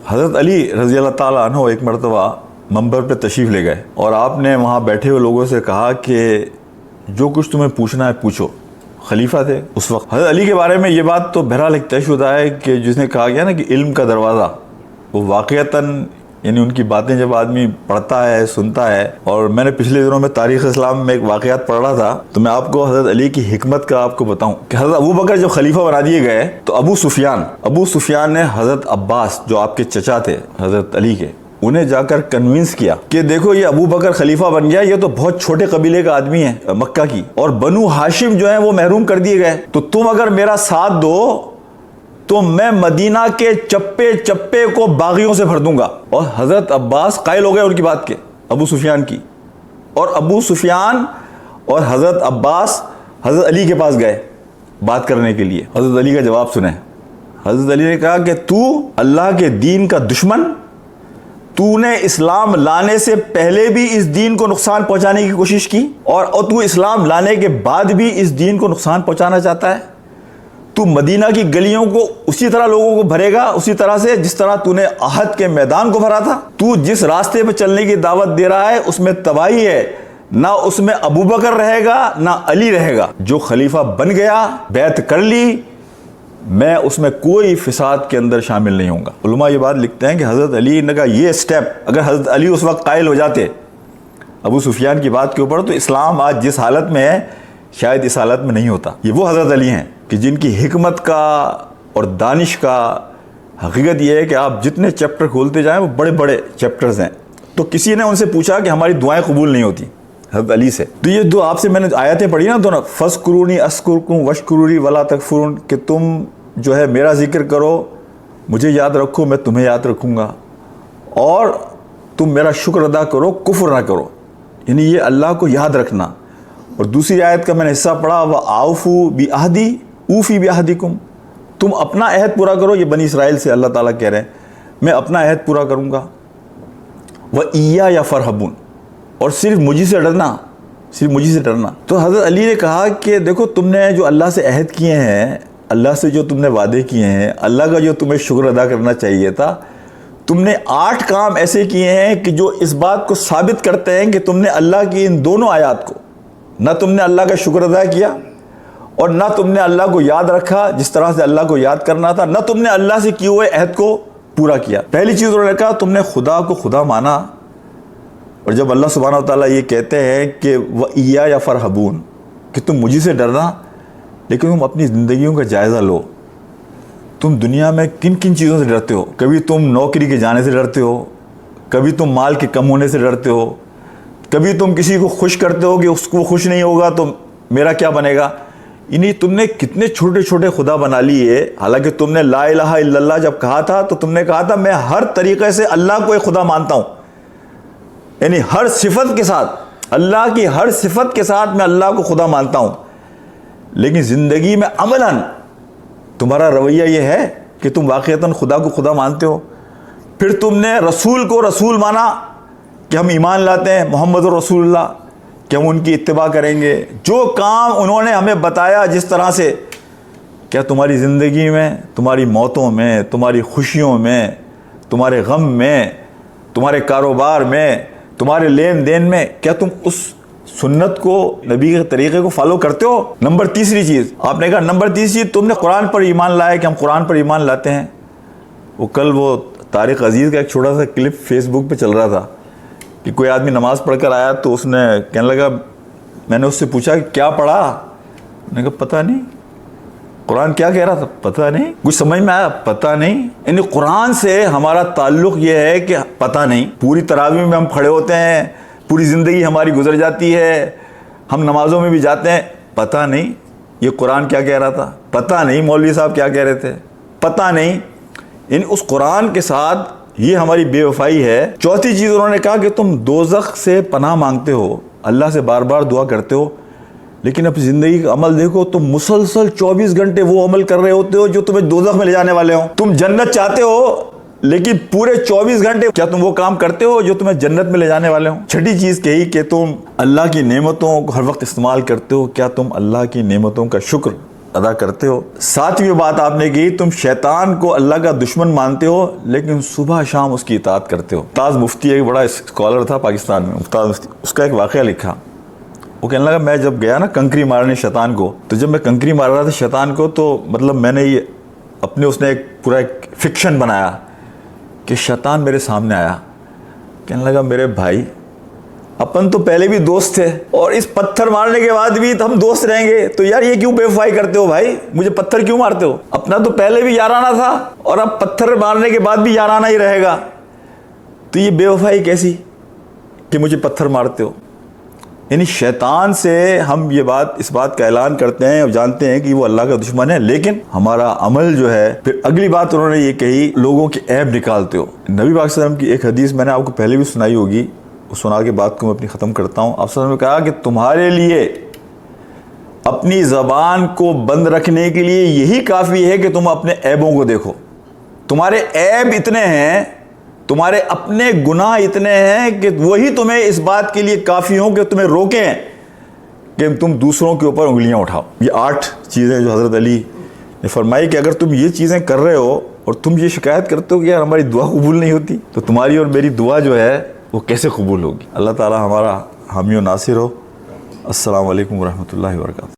حضرت علی رضی اللہ تعالیٰ عنہ ایک مرتبہ منبر پہ تشریف لے گئے اور آپ نے وہاں بیٹھے ہوئے لوگوں سے کہا کہ جو کچھ تمہیں پوچھنا ہے پوچھو. خلیفہ تھے اس وقت. حضرت علی کے بارے میں یہ بات تو بہرحال ایک طے شدہ ہے کہ جس نے کہا گیا نا کہ علم کا دروازہ، وہ واقعتاً یعنی ان کی باتیں جب آدمی پڑھتا ہے سنتا ہے. اور میں نے پچھلے دنوں میں تاریخ اسلام میں ایک واقعات پڑھ رہا تھا تو میں آپ کو حضرت علی کی حکمت کا آپ کو بتاؤں کہ حضرت ابو بکر جب خلیفہ بنا دیے گئے تو ابو سفیان نے حضرت عباس جو آپ کے چچا تھے حضرت علی کے، انہیں جا کر کنوینس کیا کہ دیکھو یہ ابو بکر خلیفہ بن گیا، یہ تو بہت چھوٹے قبیلے کا آدمی ہے مکہ کی، اور بنو ہاشم جو ہیں وہ محروم کر دیے گئے، تو تم اگر میرا ساتھ دو تو میں مدینہ کے چپے چپے کو باغیوں سے بھر دوں گا. اور حضرت عباس قائل ہو گئے ان کی بات کے، ابو سفیان کی. اور ابو سفیان اور حضرت عباس حضرت علی کے پاس گئے بات کرنے کے لیے. حضرت علی کا جواب سنیں. حضرت علی نے کہا کہ تو اللہ کے دین کا دشمن، تو نے اسلام لانے سے پہلے بھی اس دین کو نقصان پہنچانے کی کوشش کی، اور تو اسلام لانے کے بعد بھی اس دین کو نقصان پہنچانا چاہتا ہے. تو مدینہ کی گلیوں کو اسی طرح لوگوں کو بھرے گا، اسی طرح سے جس طرح تو نے احد کے میدان کو بھرا تھا. تو جس راستے پہ چلنے کی دعوت دے رہا ہے اس میں تباہی ہے، نہ اس میں ابو بکر رہے گا نہ علی رہے گا. جو خلیفہ بن گیا، بیعت کر لی، میں اس میں کوئی فساد کے اندر شامل نہیں ہوں گا. علماء یہ بات لکھتے ہیں کہ حضرت علی نے کہا یہ سٹیپ اگر حضرت علی اس وقت قائل ہو جاتے ابو سفیان کی بات کے اوپر تو اسلام آج جس حالت میں ہے شاید اس حالت میں نہیں ہوتا. یہ وہ حضرت علی ہیں کہ جن کی حکمت کا اور دانش کا حقیقت یہ ہے کہ آپ جتنے چیپٹر کھولتے جائیں وہ بڑے بڑے چیپٹرز ہیں. تو کسی نے ان سے پوچھا کہ ہماری دعائیں قبول نہیں ہوتی حضرت علی سے، تو یہ جو آپ سے میں نے آیتیں پڑھی نا دونوں، فَاذْكُرُونِي أَذْكُرْكُمْ وَاشْكُرُوا لِي وَلَا تَكْفُرُونَ، کہ تم جو ہے میرا ذکر کرو، مجھے یاد رکھو، میں تمہیں یاد رکھوں گا، اور تم میرا شکر ادا کرو، کفر نہ کرو. یعنی یہ اللہ کو یاد رکھنا. اور دوسری آیت کا میں نے حصہ پڑھا، وَأَوْفُوا بِعَهْدِي أُوفِ بِعَهْدِكُمْ، تم اپنا عہد پورا کرو. یہ بنی اسرائیل سے اللہ تعالیٰ کہہ رہے ہیں میں اپنا عہد پورا کروں گا. وَإِيَّايَ فَارْهَبُونَ، اور صرف مجھے سے ڈرنا، صرف مجھے سے ڈرنا. تو حضرت علی نے کہا کہ دیکھو تم نے جو اللہ سے عہد کیے ہیں، اللہ سے جو تم نے وعدے کیے ہیں، اللہ کا جو تمہیں شکر ادا کرنا چاہیے تھا، تم نے 8 کام ایسے کیے ہیں کہ جو اس بات کو ثابت کرتے ہیں کہ تم نے اللہ کی ان دونوں آیات کو، نہ تم نے اللہ کا شکر ادا کیا اور نہ تم نے اللہ کو یاد رکھا جس طرح سے اللہ کو یاد کرنا تھا، نہ تم نے اللہ سے کیے ہوئے عہد کو پورا کیا. پہلی چیز انہوں نے کہا تم نے خدا کو خدا مانا. اور جب اللہ سبحانہ و تعالیٰ یہ کہتے ہیں کہ وَإِيَّايَ فَارْهَبُونَ، کہ تم مجھے سے ڈرنا، لیکن تم اپنی زندگیوں کا جائزہ لو. تم دنیا میں کن کن چیزوں سے ڈرتے ہو؟ کبھی تم نوکری کے جانے سے ڈرتے ہو، کبھی تم مال کے کم ہونے سے ڈرتے ہو، کبھی تم کسی کو خوش کرتے ہو کہ اس کو خوش نہیں ہوگا تو میرا کیا بنے گا. یعنی تم نے کتنے چھوٹے چھوٹے خدا بنا لیے. حالانکہ تم نے لا الہ الا اللہ جب کہا تھا تو تم نے کہا تھا میں ہر طریقے سے اللہ کو ایک خدا مانتا ہوں، یعنی ہر صفت کے ساتھ، اللہ کی ہر صفت کے ساتھ میں اللہ کو خدا مانتا ہوں. لیکن زندگی میں عملاً تمہارا رویہ یہ ہے کہ تم واقعتاً خدا کو خدا مانتے ہو. پھر تم نے رسول کو رسول مانا کہ ہم ایمان لاتے ہیں محمد رسول اللہ، کہ ہم ان کی اتباع کریں گے. جو کام انہوں نے ہمیں بتایا جس طرح سے، کیا تمہاری زندگی میں، تمہاری موتوں میں، تمہاری خوشیوں میں، تمہارے غم میں، تمہارے کاروبار میں، تمہارے لین دین میں، کیا تم اس سنت کو، نبی کے طریقے کو فالو کرتے ہو؟ نمبر تیسری چیز آپ نے کہا، نمبر تیسری چیز تم نے قرآن پر ایمان لایا کہ ہم قرآن پر ایمان لاتے ہیں. وہ کل وہ طارق عزیز کا ایک چھوٹا سا کلپ فیس بک پہ چل رہا تھا کہ کوئی آدمی نماز پڑھ کر آیا تو اس نے کہنے لگا، میں نے اس سے پوچھا کہ کیا پڑھا؟ میں نے کہا پتہ نہیں. قرآن کیا کہہ رہا تھا؟ پتہ نہیں. کچھ سمجھ میں آیا؟ پتہ نہیں. یعنی قرآن سے ہمارا تعلق یہ ہے کہ پتہ نہیں. پوری تراویح میں ہم کھڑے ہوتے ہیں، پوری زندگی ہماری گزر جاتی ہے، ہم نمازوں میں بھی جاتے ہیں، پتہ نہیں یہ قرآن کیا کہہ رہا تھا، پتہ نہیں مولوی صاحب کیا کہہ رہے تھے، پتہ نہیں. یعنی اس قرآن کے ساتھ یہ ہماری بے وفائی ہے. چوتھی چیز انہوں نے کہا کہ تم دوزخ سے پناہ مانگتے ہو، اللہ سے بار بار دعا کرتے ہو، لیکن اپنی زندگی کا عمل دیکھو، تم مسلسل 24 گھنٹے وہ عمل کر رہے ہوتے ہو جو تمہیں دوزخ میں لے جانے والے ہوں. تم جنت چاہتے ہو لیکن پورے 24 گھنٹے کیا تم وہ کام کرتے ہو جو تمہیں جنت میں لے جانے والے ہوں. چھٹی چیز کہی کہ تم اللہ کی نعمتوں کو ہر وقت استعمال کرتے ہو، کیا تم اللہ کی نعمتوں کا شکر ادا کرتے ہو. ساتویں بات آپ نے کی, تم شیطان کو اللہ کا دشمن مانتے ہو لیکن صبح شام اس کی اطاعت کرتے ہو. ممتاز مفتی ایک بڑا اسکالر تھا پاکستان میں, ممتاز مفتی, اس کا ایک واقعہ لکھا. وہ کہنے لگا میں جب گیا نا کنکری مارنے شیطان کو, تو جب میں کنکری مار رہا تھا شیطان کو, تو مطلب میں نے یہ اپنے, اس نے ایک پورا ایک فکشن بنایا کہ شیطان میرے سامنے آیا. کہنے لگا میرے بھائی اپن تو پہلے بھی دوست تھے اور اس پتھر مارنے کے بعد بھی ہم دوست رہیں گے, تو یار یہ کیوں بے وفائی کرتے ہو بھائی, مجھے پتھر کیوں مارتے ہو؟ اپنا تو پہلے بھی یارانہ تھا اور اب پتھر مارنے کے بعد بھی یارانہ ہی رہے گا, تو یہ بے وفائی کیسی کہ مجھے پتھر مارتے ہو؟ یعنی شیطان سے ہم یہ بات, اس بات کا اعلان کرتے ہیں اور جانتے ہیں کہ وہ اللہ کا دشمن ہے, لیکن ہمارا عمل جو ہے. پھر اگلی بات انہوں نے یہ کہی, لوگوں کے عیب نکالتے ہو. نبی پاک صلی اللہ علیہ وسلم کی ایک حدیث میں نے آپ کو پہلے بھی سنائی ہوگی, سنا کے بات کو میں اپنی ختم کرتا ہوں. آپ صلی اللہ علیہ وسلم نے کہا کہ تمہارے لیے اپنی زبان کو بند رکھنے کے لیے یہی کافی ہے کہ تم اپنے عیبوں کو دیکھو. تمہارے عیب اتنے ہیں, تمہارے اپنے گناہ اتنے ہیں کہ وہی تمہیں اس بات کے لیے کافی ہوں کہ تمہیں روکیں کہ تم دوسروں کے اوپر انگلیاں اٹھاؤ. یہ 8 چیزیں جو حضرت علی نے فرمائی کہ اگر تم یہ چیزیں کر رہے ہو اور تم یہ شکایت کرتے ہو کہ یار ہماری دعا قبول نہیں ہوتی, تو تمہاری اور میری دعا جو ہے وہ کیسے قبول ہوگی؟ اللہ تعالی ہمارا حامی و ناصر ہو. السلام علیکم ورحمۃ اللہ وبرکاتہ.